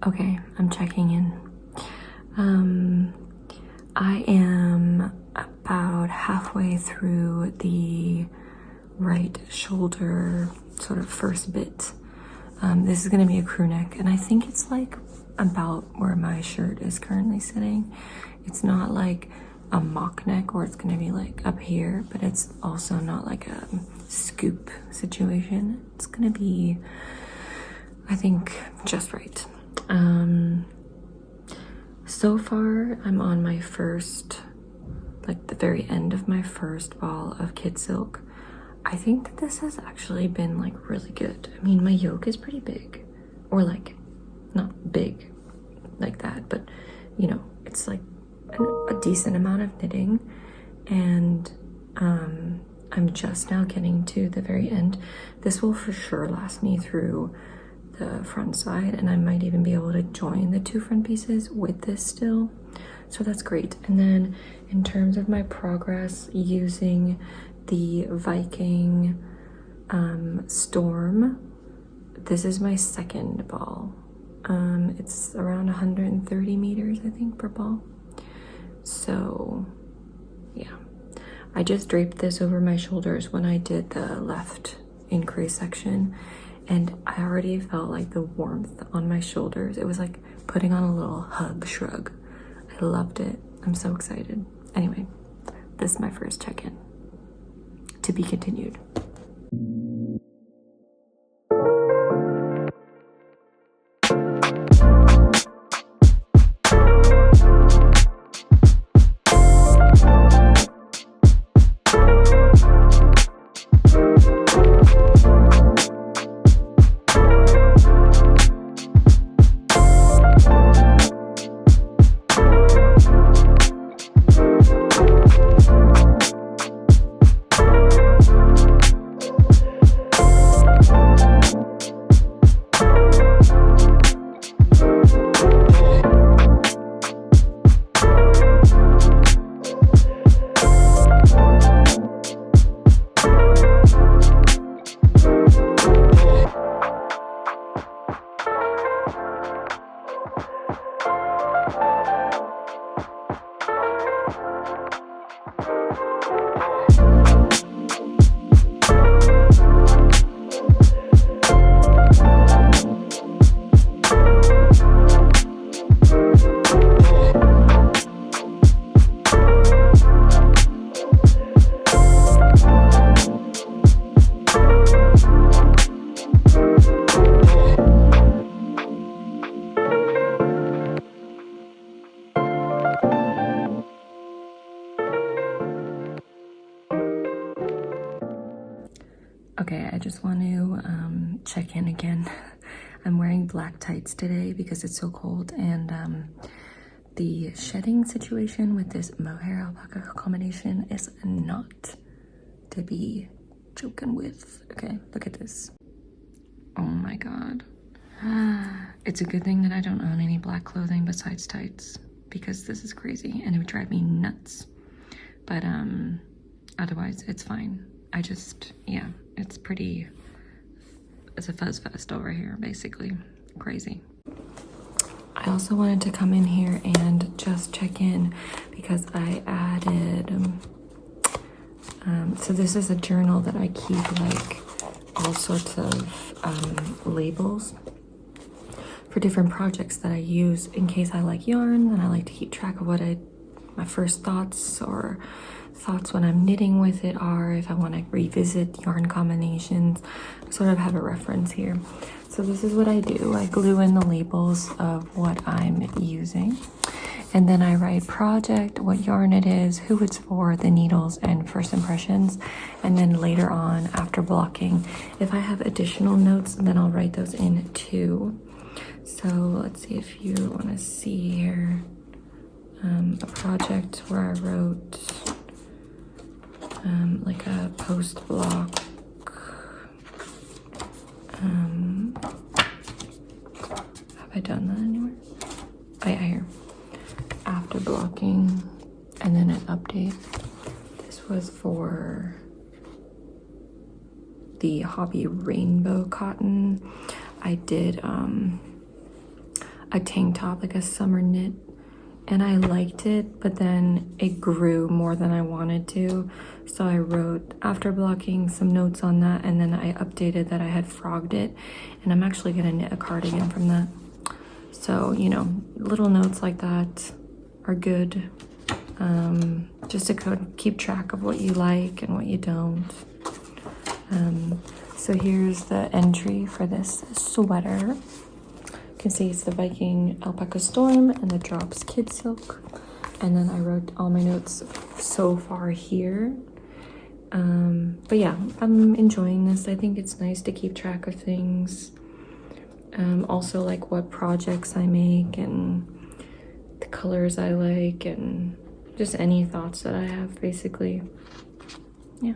Okay, I'm checking in. I am about halfway through the right shoulder sort of first bit. This is gonna be a crew neck, and I think it's like about where my shirt is currently sitting. It's not like a mock neck where it's gonna be like up here, but it's also not like a scoop situation. It's gonna be, I think, just right. So far I'm on my first, like the very end of my first ball of kid silk. I think that this has actually been like really good. I mean, my yoke is pretty big, or like not big like that, but you know, it's like a decent amount of knitting, and I'm just now getting to the very end. This will for sure last me through the front side, and I might even be able to join the two front pieces with this still, so that's great. And then in terms of my progress using the Viking Storm, this is my second ball. It's around 130 meters, I think, per ball. So yeah, I just draped this over my shoulders when I did the left increase section, and I already felt like the warmth on my shoulders. It was like putting on a little hug shrug. I loved it. I'm so excited. Anyway, this is my first check-in. To be continued. Okay, I just want to check in again. I'm wearing black tights today because it's so cold, and the shedding situation with this mohair alpaca combination is not to be joking with. Okay, look at this. Oh my god. It's a good thing that I don't own any black clothing besides tights, because this is crazy and it would drive me nuts. But otherwise it's fine. I just, yeah, it's a fuzz fest over here, basically. Crazy. I also wanted to come in here and just check in because I added, so this is a journal that I keep like all sorts of labels for different projects that I use in case I like yarn, and I like to keep track of what my first thoughts or thoughts when I'm knitting with it are, if I want to revisit yarn combinations. I sort of have a reference here. So this is what I do. I glue in the labels of what I'm using, and then I write project, what yarn it is, who it's for, the needles, and first impressions. And then later on, after blocking, if I have additional notes, then I'll write those in too. So let's see if you want to see here a project where I wrote like a post block. Have I done that anywhere? Oh yeah, here. After blocking, and then an update. This was for the Hobby Rainbow Cotton. I did a tank top, like a summer knit, and I liked it, but then it grew more than I wanted to. So I wrote after blocking some notes on that, and then I updated that I had frogged it, and I'm actually gonna knit a cardigan from that. So, you know, little notes like that are good, just to keep track of what you like and what you don't. So here's the entry for this sweater. You can see it's the Viking Alpaca Storm and the Drops Kid Silk. And then I wrote all my notes so far here. But yeah, I'm enjoying this. I think it's nice to keep track of things. Also like what projects I make and the colors I like and just any thoughts that I have, basically. Yeah.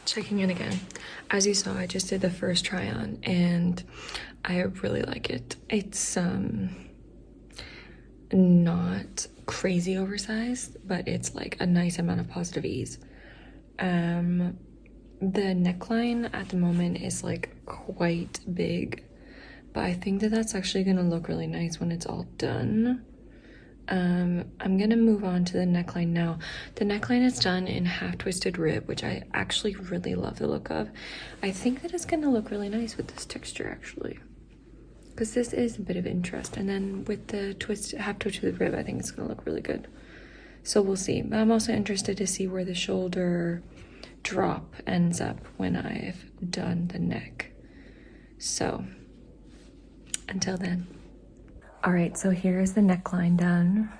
Checking in again. As you saw, I just did the first try on and I really like it. It's not crazy oversized, but it's like a nice amount of positive ease. The neckline at the moment is like quite big, but I think that that's actually gonna look really nice when it's all done. I'm gonna move on to the neckline now. The neckline is done in half twisted rib, which I actually really love the look of. I think that it's gonna look really nice with this texture, actually, because this is a bit of interest. And then with the half twisted rib, I think it's gonna look really good. So we'll see. But I'm also interested to see where the shoulder drop ends up when I've done the neck. So until then. All right, so here's the neckline done.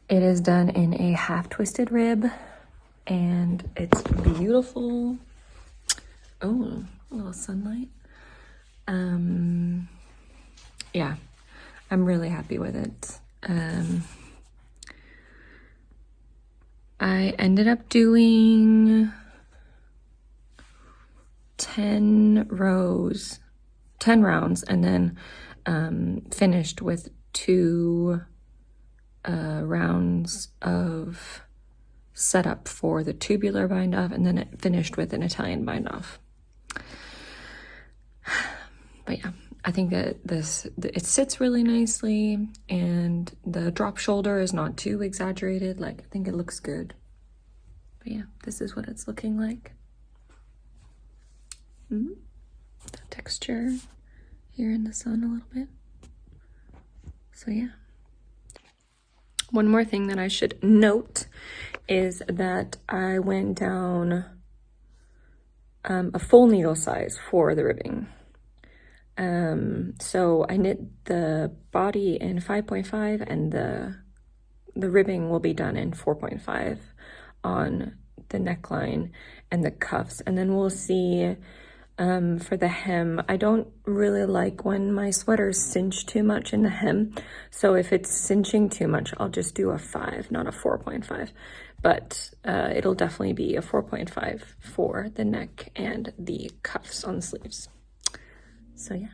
It is done in a half twisted rib and it's beautiful. Oh, a little sunlight. Yeah, I'm really happy with it. I ended up doing 10 rounds, and then finished with 2 rounds of setup for the tubular bind off, and then it finished with an Italian bind off. But yeah, I think that it sits really nicely, and the drop shoulder is not too exaggerated. Like, I think it looks good. But yeah, this is what it's looking like. The texture here in the sun a little bit. So yeah. One more thing that I should note is that I went down a full needle size for the ribbing. So I knit the body in 5.5 and the ribbing will be done in 4.5 on the neckline and the cuffs. And then we'll see for the hem. I don't really like when my sweaters cinch too much in the hem. So if it's cinching too much, I'll just do a 5, not a 4.5. But it'll definitely be a 4.5 for the neck and the cuffs on the sleeves. So yeah.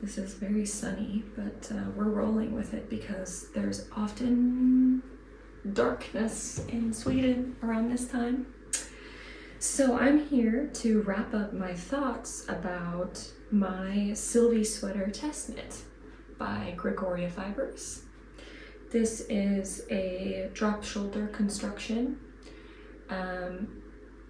This is very sunny, but we're rolling with it because there's often darkness in Sweden around this time. So I'm here to wrap up my thoughts about my Sylvie Sweater test knit by Gregoria Fibers. This is a drop shoulder construction.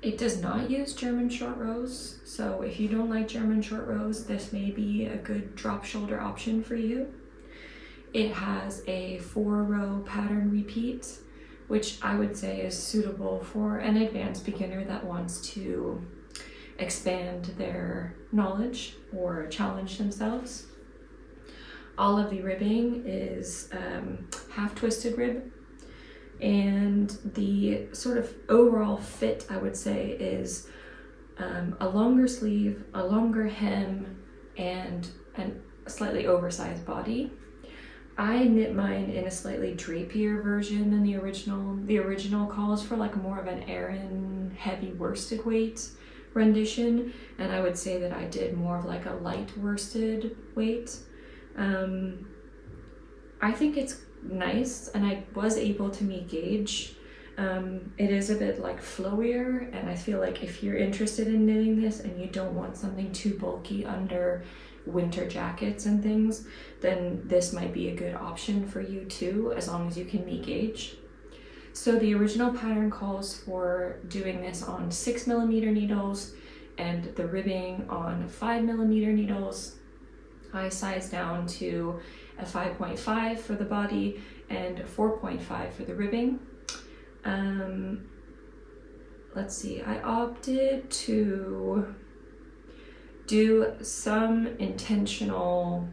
It does not use German short rows, so if you don't like German short rows, this may be a good drop shoulder option for you. It has a 4-row pattern repeat, which I would say is suitable for an advanced beginner that wants to expand their knowledge or challenge themselves. All of the ribbing is half twisted rib, and the sort of overall fit, I would say, is a longer sleeve, a longer hem, and a slightly oversized body. I knit mine in a slightly drapier version than the original. The original calls for like more of an Aran heavy worsted weight rendition, and I would say that I did more of like a light worsted weight. I think it's nice, and I was able to meet gauge. It is a bit like flowier, and I feel like if you're interested in knitting this and you don't want something too bulky under winter jackets and things, then this might be a good option for you too, as long as you can meet gauge. So the original pattern calls for doing this on 6mm needles and the ribbing on 5mm needles. I sized down to a 5.5 for the body and 4.5 for the ribbing. Let's see, I opted to do some intentional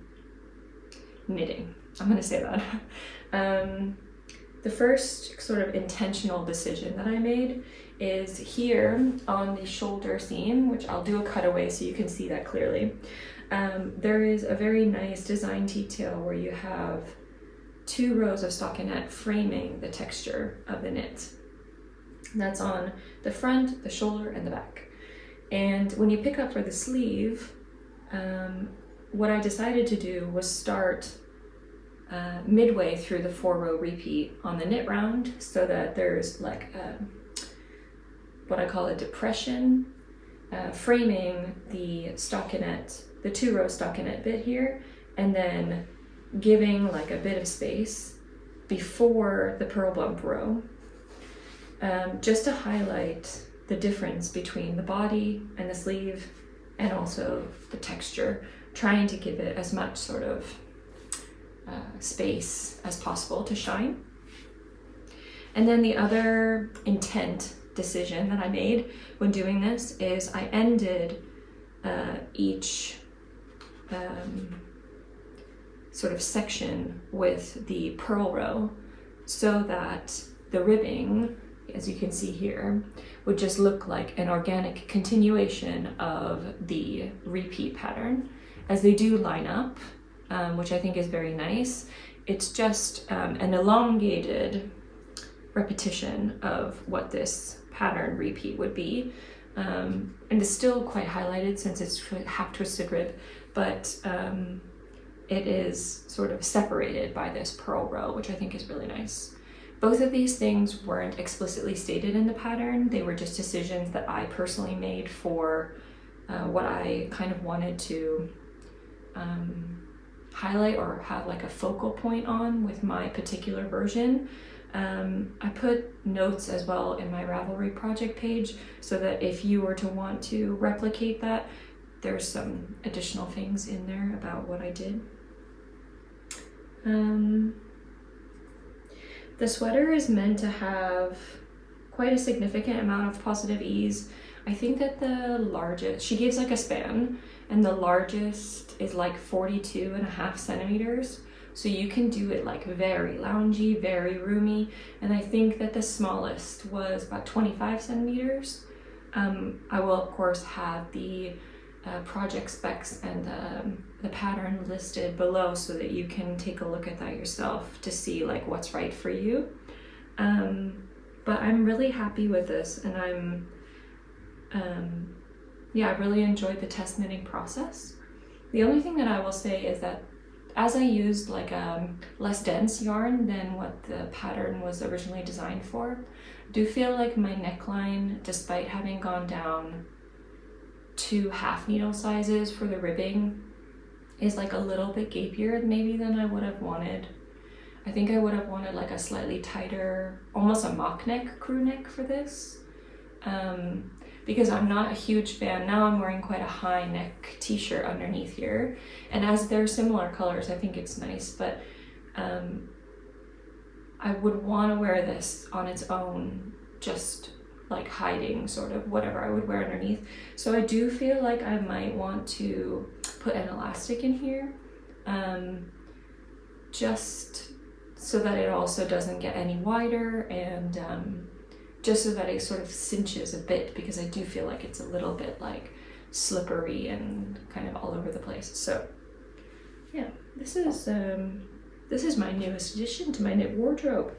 knitting. I'm gonna say that. The first sort of intentional decision that I made is here on the shoulder seam, which I'll do a cutaway so you can see that clearly. There is a very nice design detail where you have 2 rows of stockinette framing the texture of the knit. That's on the front, the shoulder, and the back. And when you pick up for the sleeve, what I decided to do was start midway through the 4-row repeat on the knit round, so that there's like what I call a depression, framing the stockinette, the 2-row stockinette bit here, and then giving like a bit of space before the purl bump row, just to highlight the difference between the body and the sleeve, and also the texture, trying to give it as much sort of space as possible to shine. And then the other intent decision that I made when doing this is I ended each sort of section with the purl row, so that the ribbing, as you can see here, would just look like an organic continuation of the repeat pattern, as they do line up, which I think is very nice. It's just an elongated repetition of what this pattern repeat would be, and it's still quite highlighted since it's half twisted rib, but it is sort of separated by this purl row, which I think is really nice. Both of these things weren't explicitly stated in the pattern. They were just decisions that I personally made for what I kind of wanted to highlight or have like a focal point on with my particular version. I put notes as well in my Ravelry project page, so that if you were to want to replicate that, there's some additional things in there about what I did. The sweater is meant to have quite a significant amount of positive ease. I think that the largest, she gives like a span, and the largest is like 42.5 centimeters. So you can do it like very loungy, very roomy. And I think that the smallest was about 25 centimeters. I will of course have the project specs and the pattern listed below, so that you can take a look at that yourself to see like what's right for you. But I'm really happy with this, and yeah, I really enjoyed the test knitting process. The only thing that I will say is that as I used like a less dense yarn than what the pattern was originally designed for, I do feel like my neckline, despite having gone down 2 half needle sizes for the ribbing, is like a little bit gapier maybe than I would have wanted. I think I would have wanted like a slightly tighter, almost a mock neck crew neck for this. Because I'm not a huge fan. Now I'm wearing quite a high neck t-shirt underneath here, and as they're similar colors, I think it's nice, but I would want to wear this on its own, just like hiding sort of whatever I would wear underneath. So I do feel like I might want to put an elastic in here, just so that it also doesn't get any wider, and just so that it sort of cinches a bit, because I do feel like it's a little bit like slippery and kind of all over the place. So yeah, this is my newest addition to my knit wardrobe,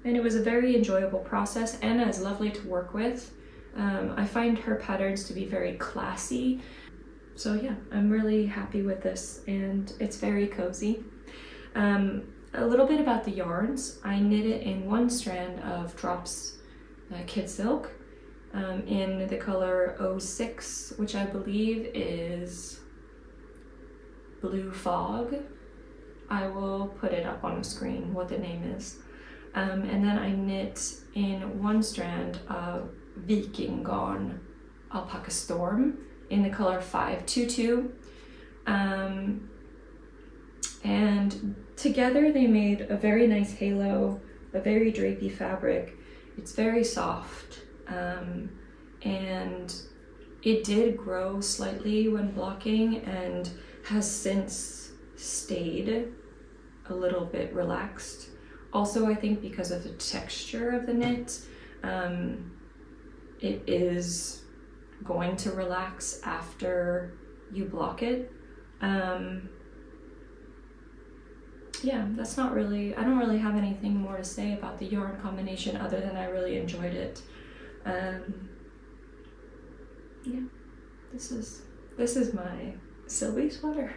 and it was a very enjoyable process. Anna is lovely to work with. I find her patterns to be very classy, so yeah, I'm really happy with this, and it's very cozy. A little bit about the yarns. I knit it in 1 strand of Drops Kid Silk in the color 06, which I believe is Blue Fog. I will put it up on the screen what the name is. And then I knit in 1 strand of Viking Garn Alpaca Storm in the color 522. And together they made a very nice halo, a very drapey fabric. It's very soft, and it did grow slightly when blocking and has since stayed a little bit relaxed. Also, I think because of the texture of the knit, it is going to relax after you block it. Yeah, that's not really, I don't really have anything more to say about the yarn combination other than I really enjoyed it. Yeah, this is my Sylvie sweater.